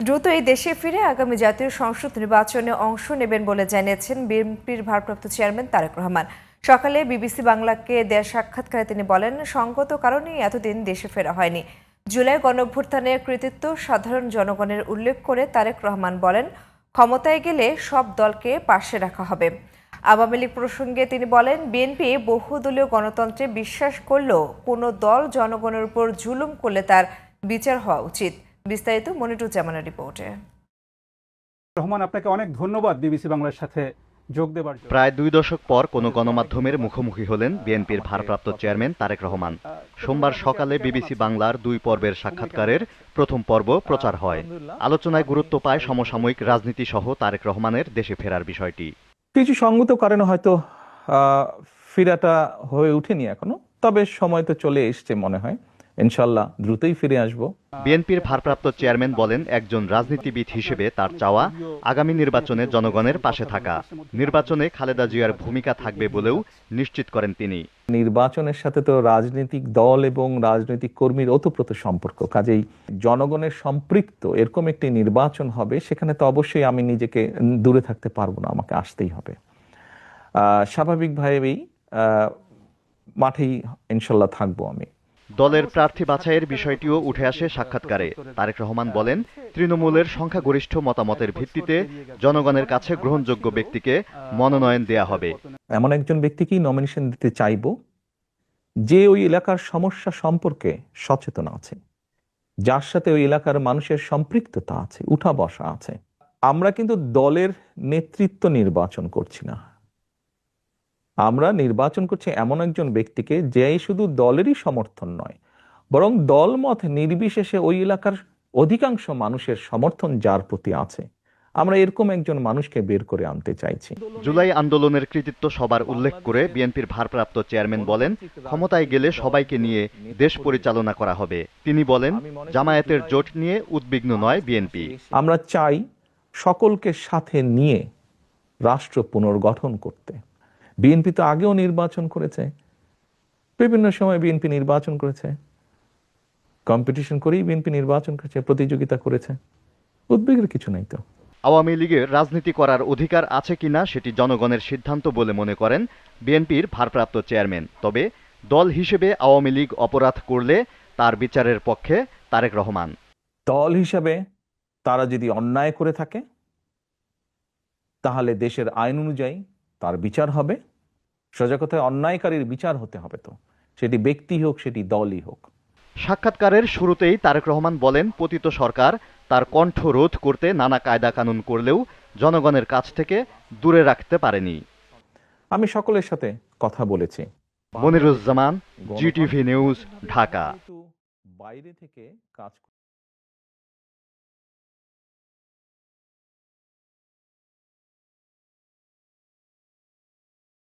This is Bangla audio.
দ্রুতই দেশে ফিরে আগামী জাতীয় সংসদ নির্বাচনে অংশ নেবেন বলে জানিয়েছেন বিএনপির ভারপ্রাপ্ত চেয়ারম্যান তারেক রহমান। সকালে বিবিসি বাংলাকে দেয়া সাক্ষাৎকারে তিনি বলেন, সঙ্গত কারণেই এতদিন দেশে ফেরা হয়নি। জুলাই গণঅভ্যুত্থানের কৃতিত্ব সাধারণ জনগণের উল্লেখ করে তারেক রহমান বলেন, ক্ষমতায় গেলে সব দলকে পাশে রাখা হবে। আওয়ামী লীগ প্রসঙ্গে তিনি বলেন, বিএনপি বহুদলীয় গণতন্ত্রে বিশ্বাস করলেও কোনো দল জনগণের উপর জুলুম করলে তার বিচার হওয়া উচিত। বিস্তারিত মনিরুজ্জামানের রিপোর্টে। রহমান, আপনাকে অনেক ধন্যবাদ বিবিসি বাংলার সাথে যোগ দেবার জন্য। প্রায় 2 দশক পর কোনো গণমাধ্যমের মুখোমুখি হলেন বিএনপির ভারপ্রাপ্ত চেয়ারম্যান তারেক রহমান। সোমবার সকালে বিবিসি বাংলার 2 পর্বের সাক্ষাৎকারের প্রথম পর্ব প্রচার হয়। আলোচনায় গুরুত্ব পায় সমসাময়িক রাজনীতি সহ তারেক রহমানের দেশে ফেরার বিষয়টি। কিছু সঙ্গত কারণে হয়তো ফিরাটা হয়ে ওঠেনি এখনো, তবে সময় তো চলে এসছে মনে হয়। ইনশাল্লাহ দ্রুতই ফিরে আসব। বিএনপির ভারপ্রাপ্ত চেয়ারম্যান বলেন, একজন রাজনীতিবিদ হিসেবে তার চাওয়া আগামী নির্বাচনে জনগণের পাশে থাকা। নির্বাচনে খালেদা জিয়ার ভূমিকা থাকবে বলেও নিশ্চিত করেন তিনি। নির্বাচনের সাথে তো রাজনৈতিক দল এবং রাজনৈতিক কর্মীর ওতপ্রোত সম্পর্ক, কাজেই জনগণের সম্পৃক্ত এরকম একটি নির্বাচন হবে, সেখানে তো অবশ্যই আমি নিজেকে দূরে থাকতে পারবো না, আমাকে আসতেই হবে। স্বাভাবিকভাবেই মাঠেই ইনশাল্লাহ থাকবো আমি। দলের প্রার্থী বাছাইয়ের বিষয়টিও উঠে আসে সাক্ষাৎকারে। তারেক রহমান বলেন, তৃণমূলের সংখ্যাগরিষ্ঠ মতামতের ভিত্তিতে জনগণের কাছে গ্রহণযোগ্য ব্যক্তিকে মনোনয়ন দেয়া হবে। এমন একজন ব্যক্তিকেই নমিনেশন দিতে চাইব যে ওই এলাকার সমস্যা সম্পর্কে সচেতন আছে, যার সাথে ওই এলাকার মানুষের সম্পৃক্ততা আছে, উঠা বসা আছে। আমরা কিন্তু দলের নেতৃত্ব নির্বাচন করছি না, আমরা নির্বাচন করছি এমন একজন ব্যক্তিকে যে শুধু দলেরই সমর্থন নয়, বরং দলমত নির্বিশেষে ওই এলাকার অধিকাংশ মানুষের সমর্থন যার প্রতি আছে, আমরা এরকম একজন মানুষকে বের করে আনতে চাইছি। জুলাই আন্দোলনের কৃতিত্ব সবার উল্লেখ করে বিএনপির ভারপ্রাপ্ত চেয়ারম্যান বলেন, ক্ষমতায় গেলে সবাইকে নিয়ে দেশ পরিচালনা করা হবে। তিনি বলেন, জামায়াতের জোট নিয়ে উদ্বিগ্ন নয় বিএনপি। আমরা চাই সকলকে সাথে নিয়ে রাষ্ট্র পুনর্গঠন করতে। বিএনপি তো আগেও নির্বাচন করেছে, বিভিন্ন সময় বিএনপি নির্বাচন করেছে, কম্পিটিশন করেই বিএনপি নির্বাচন করেছে, প্রতিযোগিতা করেছে, উদ্বেগের কিছু নাই তো। আওয়ামী লীগের রাজনীতি করার অধিকার আছে কিনা সেটি জনগণের সিদ্ধান্ত বলে মনে করেন বিএনপির ভারপ্রাপ্ত চেয়ারম্যান। তবে দল হিসেবে আওয়ামী লীগ অপরাধ করলে তার বিচারের পক্ষে তারেক রহমান। দল হিসাবে তারা যদি অন্যায় করে থাকে তাহলে দেশের আইন অনুযায়ী তার বিচার হবে। সোজা কথায় অন্যায়কারীর বিচার হতে হবে, তো সেটি ব্যক্তি হোক, সেটি দলই হোক। সাক্ষাৎকারের শুরুতেই তারেক রহমান বলেন, পতিত সরকার তার কণ্ঠ রোধ করতে নানা কায়দা কানুন করলেও জনগণের কাছ থেকে দূরে রাখতে পারেনি। আমি সকলের সাথে কথা বলেছি। Moniruzzaman, GTV news, Dhaka. বাইরে থেকে কাজ